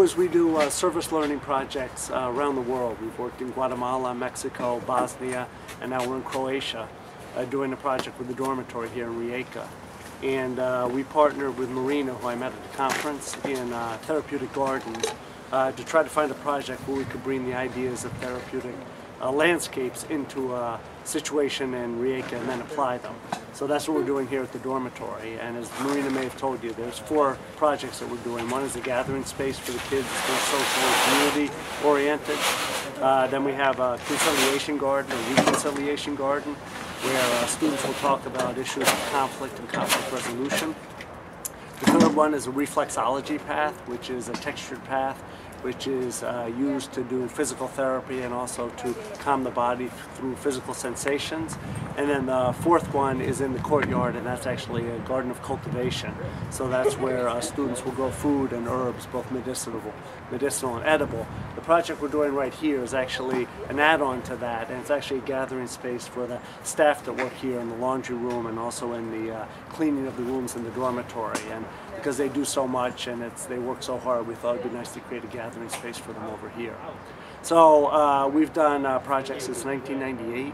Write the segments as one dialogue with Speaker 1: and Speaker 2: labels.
Speaker 1: is we do service learning projects around the world. We've worked in Guatemala, Mexico, Bosnia, and now we're in Croatia doing a project with the dormitory here in Rijeka. And we partnered with Marina, who I met at the conference, in therapeutic gardens to try to find a project where we could bring the ideas of therapeutic landscapes into a situation in Rijeka and then apply them. So that's what we're doing here at the dormitory. And as Marina may have told you, there's 4 projects that we're doing. One is a gathering space for the kids, it's more social and community oriented. Then we have a conciliation garden, a reconciliation garden, where students will talk about issues of conflict and conflict resolution. The third one is a reflexology path, which is a textured path, which is used to do physical therapy and also to calm the body through physical sensations. And then the fourth one is in the courtyard, and that's actually a garden of cultivation. So that's where students will grow food and herbs, both medicinal and edible. The project we're doing right here is actually an add-on to that, and it's actually a gathering space for the staff that work here in the laundry room and also in the cleaning of the rooms in the dormitory. And because they do so much and they work so hard, we thought it'd be nice to create a gathering space for them over here. So we've done projects since 1998.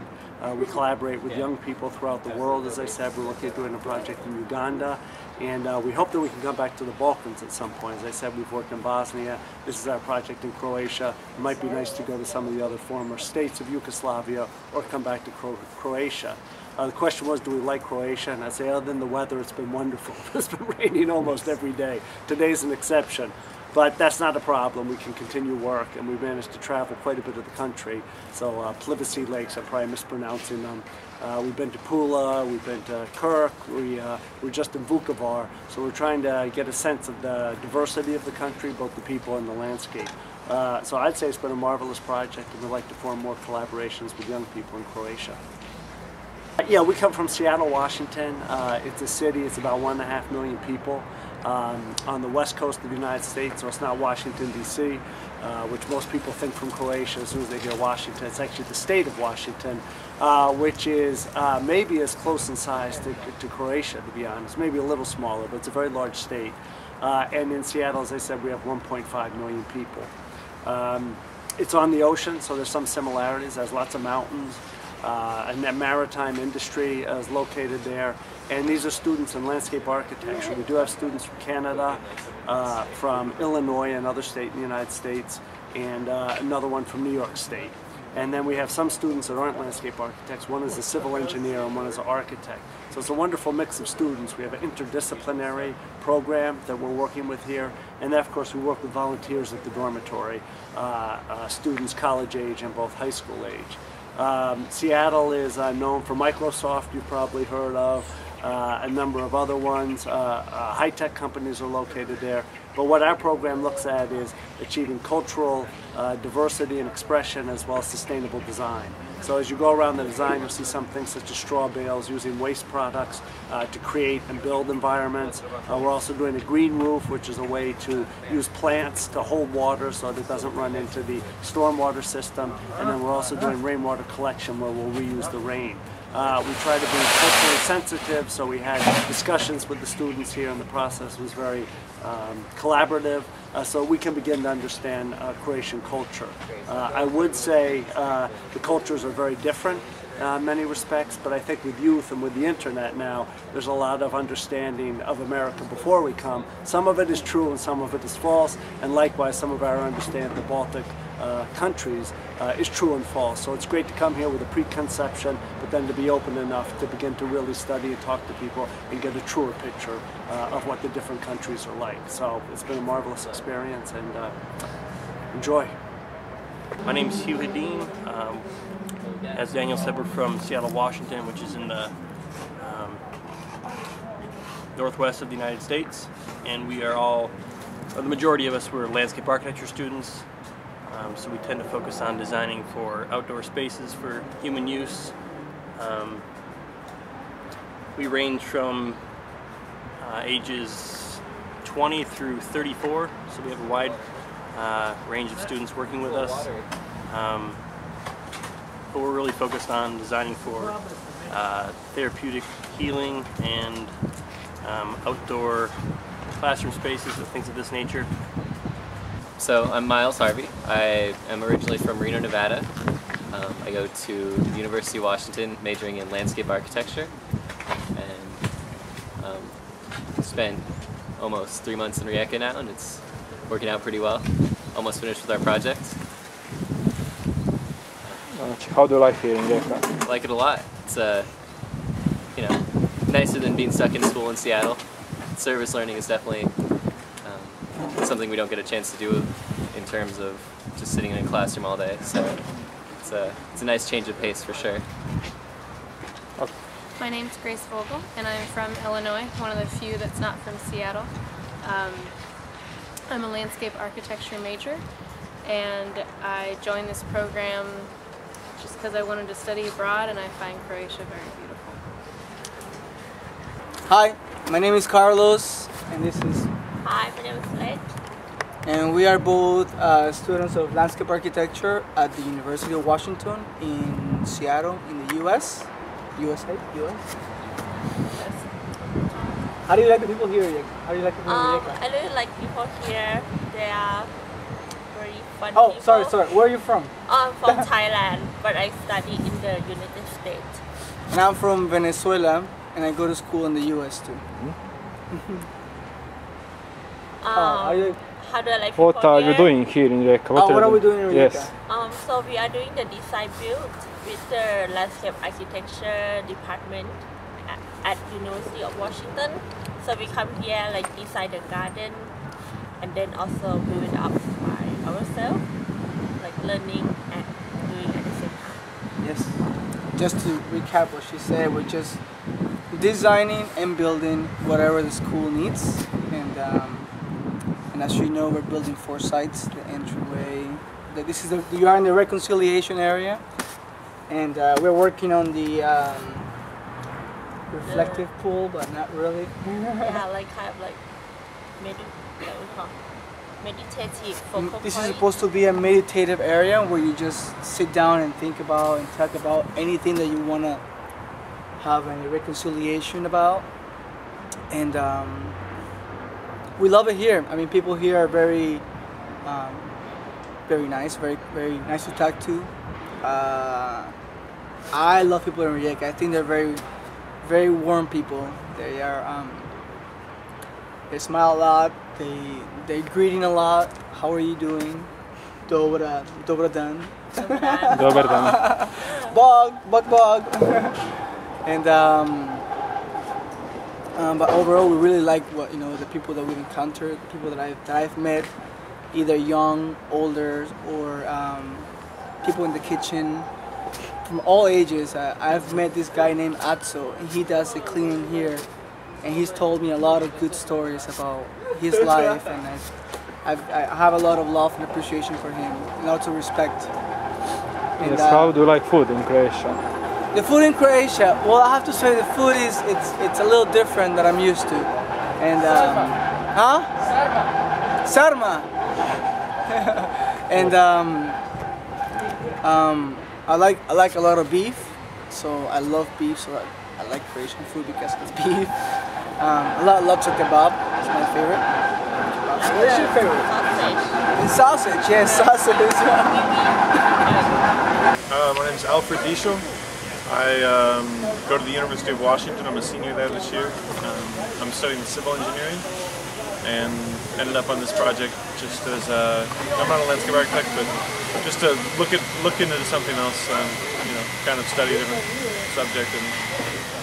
Speaker 1: We collaborate with young people throughout the world. As I said, we're looking at doing a project in Uganda, and we hope that we can come back to the Balkans at some point. As I said, we've worked in Bosnia. This is our project in Croatia. It might be nice to go to some of the other former states of Yugoslavia or come back to Croatia. The question was, do we like Croatia? And I say, other than the weather, it's been wonderful. It's been raining almost every day. Today's an exception. But that's not a problem. We can continue work, and we've managed to travel quite a bit of the country. So Plivice Lakes, I'm probably mispronouncing them. We've been to Pula, we've been to Kirk, we're just in Vukovar. So we're trying to get a sense of the diversity of the country, both the people and the landscape. So I'd say it's been a marvelous project, and we'd like to form more collaborations with young people in Croatia. Yeah, we come from Seattleu, Washington. It's a city, it's about 1.5 million people on the west coast of the United States, so it's not Washington, D.C., which most people think from Croatia as soon as they hear Washington. It's actually the state of Washington, which is maybe as close in size to Croatia, to be honest, maybe a little smaller, but it's a very large state. And in Seattle, as I said, we have 1.5 million people. It's on the ocean, so there's some similarities. There's lots of mountains. And that maritime industry is located there. And these are students in landscape architecture. We do have students from Canada, from Illinois, another state in the United States, and another one from New York State. And then we have some students that aren't landscape architects. One is a civil engineer and one is an architect. So it's a wonderful mix of students. We have an interdisciplinary program that we're working with here. And then, of course, we work with volunteers at the dormitory, students college age and both high school age. Seattle is known for Microsoft, you've probably heard of, a number of other ones. High-tech companies are located there. But what our program looks at is achieving cultural diversity and expression as well as sustainable design. So as you go around the design, you'll see some things such as straw bales, using waste products to create and build environments. We're also doing a green roof, which is a way to use plants to hold water so that it doesn't run into the stormwater system. And then we're also doing rainwater collection where we'll reuse the rain. We try to be culturally sensitive, so we had discussions with the students here, and the process was very collaborative, so we can begin to understand Croatian culture. I would say the cultures are very different in many respects, but I think with youth and with the internet now, there's a lot of understanding of America before we come. Some of it is true and some of it is false, and likewise some of our understanding of the Baltic countries is true and false. So it's great to come here with a preconception, but then to be open enough to begin to really study and talk to people and get a truer picture of what the different countries are like. So it's been a marvelous experience, and enjoy.
Speaker 2: My name is Hugh Hedin. As Daniel said, we're from Seattle, Washington, which is in the northwest of the United States, and we are all, or the majority of us, were landscape architecture students. So we tend to focus on designing for outdoor spaces for human use. We range from ages 20 through 34, so we have a wide range of students working with us. But we're really focused on designing for therapeutic healing and outdoor classroom spaces and things of this nature.
Speaker 3: So I'm Miles Harvey. I am originally from Reno, Nevada. I go to the University of Washington, majoring in landscape architecture, and spent almost 3 months in Rijeka now, and it's working out pretty well. Almost finished with our project.
Speaker 4: How do you like here in Rijeka?
Speaker 3: I like it a lot. It's nicer than being stuck in school in Seattle. Service learning is definitely something we don't get a chance to do in terms of just sitting in a classroom all day. So it's a nice change of pace for sure.
Speaker 4: Okay.
Speaker 5: My name's Grace Vogel, and I'm from Illinois, one of the few that's not from Seattle. I'm a landscape architecture major, and I joined this program just because I wanted to study abroad, and I find Croatia very beautiful.
Speaker 6: Hi, my name is Carlos, and this is...
Speaker 7: Hi, my name is Led.
Speaker 6: And we are both students of landscape architecture at the University of Washington in Seattle, in the US. USA? US? How do you like the people here, Rijeka? How do you like the people in Rijeka?
Speaker 7: I really like people here. They are very fun
Speaker 6: Oh,
Speaker 7: people.
Speaker 6: sorry. Where are you from?
Speaker 7: I'm from Thailand, but I study in the United States.
Speaker 6: And I'm from Venezuela, and I go to school in the US too.
Speaker 7: How do I like people
Speaker 4: What are you
Speaker 7: here?
Speaker 4: doing here in Rijeka?
Speaker 6: What are we doing in Rijeka?
Speaker 4: Yes.
Speaker 7: So we are doing the design build with the landscape architecture department at University of Washington. So we come here like design the garden and then also build it up by ourselves, like learning and doing at the same time.
Speaker 6: Yes. Just to recap what she said, we're just designing and building whatever the school needs. And as you know, we're building 4 sites, the entryway. You are in the reconciliation area, and we're working on the reflective pool, but not really.
Speaker 7: Yeah, like kind of like meditative focal
Speaker 6: This is
Speaker 7: point.
Speaker 6: supposed to be a meditative area where you just sit down and think about and talk about anything that you want to have a reconciliation about. And we love it here. I mean, people here are very nice, very nice to talk to. I love people in Rijeka. I think they're very warm people. They smile a lot. They're greeting a lot. How are you doing? Dovršeno.
Speaker 4: Dobar dan.
Speaker 6: Bog. And but overall, we really like the people that we've encountered, the people that I've met, either young, older, or people in the kitchen from all ages. I've met this guy named Atso, and he does the cleaning here, and he's told me a lot of good stories about his life, and I have a lot of love and appreciation for him, and also respect. And,
Speaker 4: Yes. How do you like food in Croatia?
Speaker 6: The food in Croatia, well, I have to say the food it's a little different than I'm used to, and sarma, and I like a lot of beef, so I love beef, so I like Croatian food because it's beef. I love kebab, it's my favorite. What's your favorite?
Speaker 7: Sausage.
Speaker 6: Sausage, yes, sausage.
Speaker 8: My name is Alfred Disho. I go to the University of Washington. I'm a senior there this year. I'm studying civil engineering and ended up on this project just as I'm not a landscape architect, but just to look into something else, kind of study a different subject, and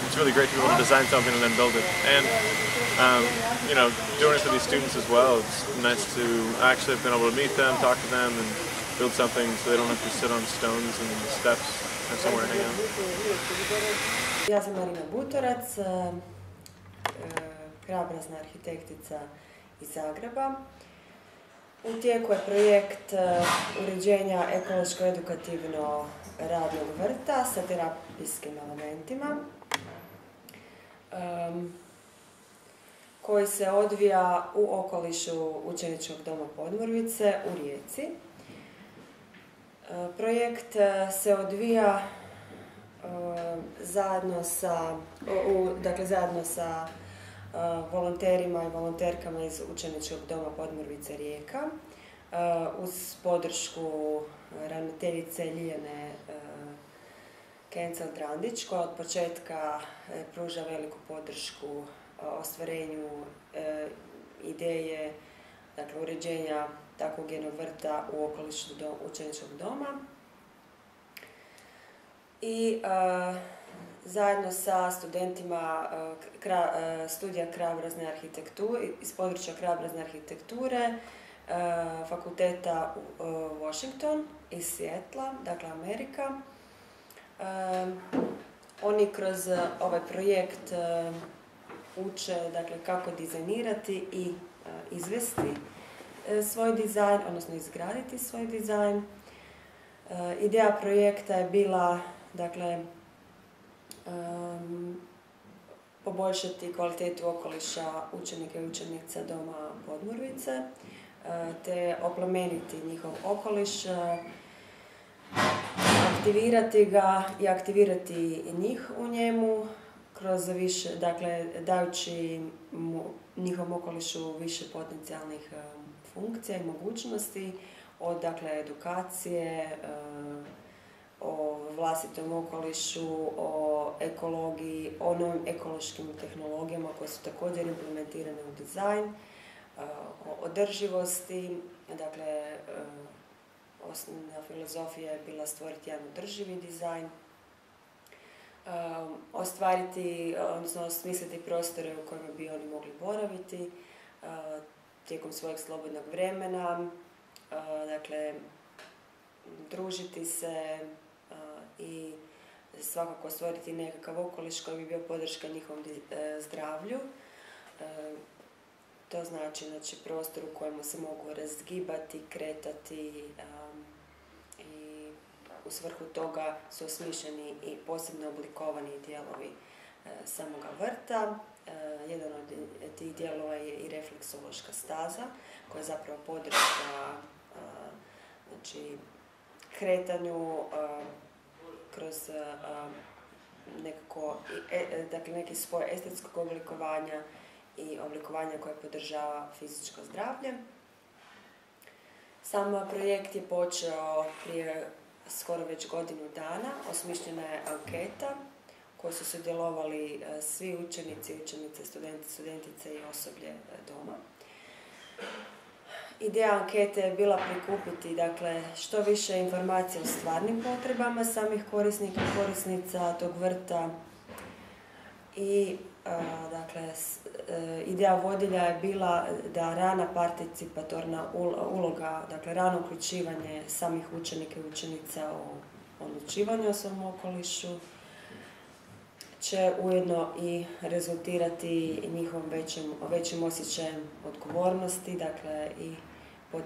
Speaker 8: it's really great to be able to design something and then build it. And doing it for these students as well. It's nice to actually have been able to meet them, talk to them, and build something so they don't have to sit on stones and steps. Somewhere to hang out.
Speaker 9: Ja sam Marinom Butorac, krajobrazna arhitektica iz Zagreba. U tijeku je projekt uređenja ekološko-edukativno radnog vrta sa terapijskim elementima koji se odvija u okolišu Učeničkog doma Podmurvice u Rijeci. Projekt se odvija zajedno sa volonterima i volonterkama iz Učeničkog doma Podmurvice Rijeka, uz podršku ravnateljice Lijene Kencel-Drandić, koja od početka pruža veliku podršku ostvarenju ideje, dakle, uređenja takvog jednog vrta u okolišu Učeničkog doma. I zajedno sa studentima studija krajobrazne arhitekture, iz područja krajobrazne arhitekture, fakulteta Washington iz Seattlea, dakle Amerika. Oni kroz ovaj projekt uče, dakle, kako dizajnirati i izvesti svoj dizajn, odnosno izgraditi svoj dizajn. Ideja projekta je bila, dakle, poboljšati kvalitetu okoliša učenika i učenica doma Podmurvice, te oplemeniti njihov okoliš, aktivirati ga i aktivirati njih u njemu kroz više, dakle, dajući njihovom okolišu više potencijalnih funkcija i mogućnosti, od, dakle, edukacije, o vlastitom okolišu, o ekologiji, o novim ekološkim tehnologijama koje su također implementirane u dizajn, o održivosti, dakle, osnovna filozofija je bila stvoriti jedan održivi dizajn, ostvariti, odnosno osmisliti prostore u kojima bi oni mogli boraviti tijekom svojeg slobodnog vremena, dakle, družiti se i svakako stvoriti nekakav okoliš koji bi bio podrška njihovom zdravlju. To znači prostor u kojemu se mogu razgibati, kretati i u svrhu toga su osmišljeni i posebno oblikovani dijelovi samoga vrta. Jedan od tih dijelova je i refleksološka staza koja je zapravo podrška, znači, kretanju kroz nekako, dakle, neki spoj estetskog oblikovanja i oblikovanja koje podržava fizičko zdravlje. Sam projekt je počeo prije skoro već godinu dana. Osmišljena je anketa u kojoj su sudjelovali svi učenici, učenice, studenti, studentice i osoblje doma. Ideja ankete je bila prikupiti, dakle, što više informacija o stvarnim potrebama samih korisnika i korisnica tog vrta i, dakle, ideja vodilja je bila da rana participatorna uloga, dakle, rano uključivanje samih učenika i učenica u odlučivanju o svom okolišu će ujedno i rezultirati njihovom većim osjećajem odgovornosti, dakle, i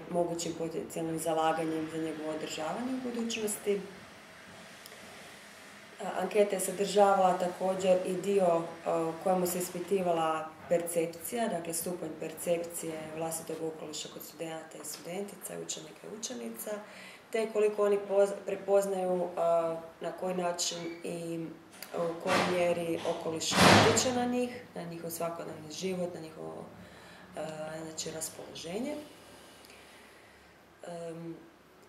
Speaker 9: mogućim potencijalnim zalaganjem za njegovo održavanje u budućnosti. Anketa je sadržavala također i dio u kojemu se ispitivala percepcija, dakle, stupanj percepcije vlastitog okoliša kod studenata i studentica, učenika i učenica, te koliko oni prepoznaju na koji način i u kojoj mjeri okoliš utječe na njih, na njihov svakodnevni život, na njihovo, znači, raspoloženje.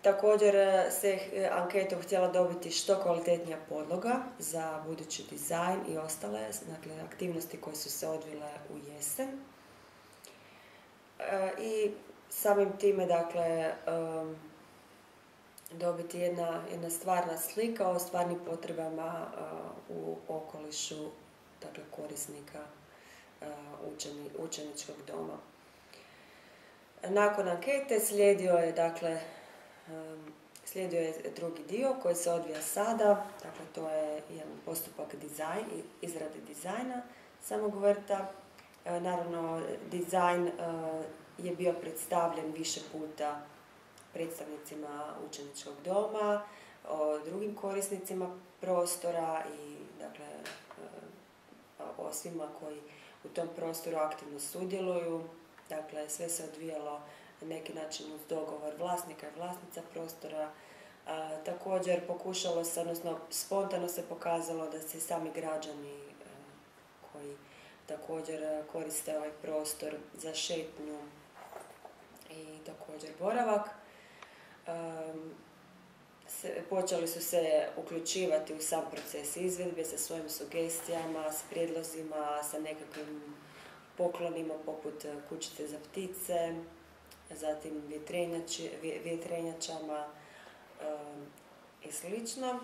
Speaker 9: Također se anketom htjela dobiti što kvalitetnija podloga za budući dizajn i ostale, dakle, aktivnosti koje su se odvile u jesen. I samim time, dakle, dobiti jedna stvarna slika o stvarnim potrebama u okolišu, dakle, korisnika učeničkog doma. Nakon ankete slijedio je drugi dio koji se odvija sada, dakle, to je jedan postupak izrade dizajna samog vrta. Naravno, dizajn je bio predstavljen više puta predstavnicima učeničkog doma, o drugim korisnicima prostora i, dakle, o svima koji u tom prostoru aktivno sudjeluju. Dakle, sve se odvijalo na neki način uz dogovor vlasnika i vlasnica prostora. Također pokušalo se, odnosno spontano se pokazalo da se sami građani koji također koriste ovaj prostor za šetnju i također boravak. Počeli su se uključivati u sam proces izvedbe sa svojim sugestijama, s prijedlozima, sa nekakvim poklonima poput kućice za ptice, zatim vjetrenjačama i slično.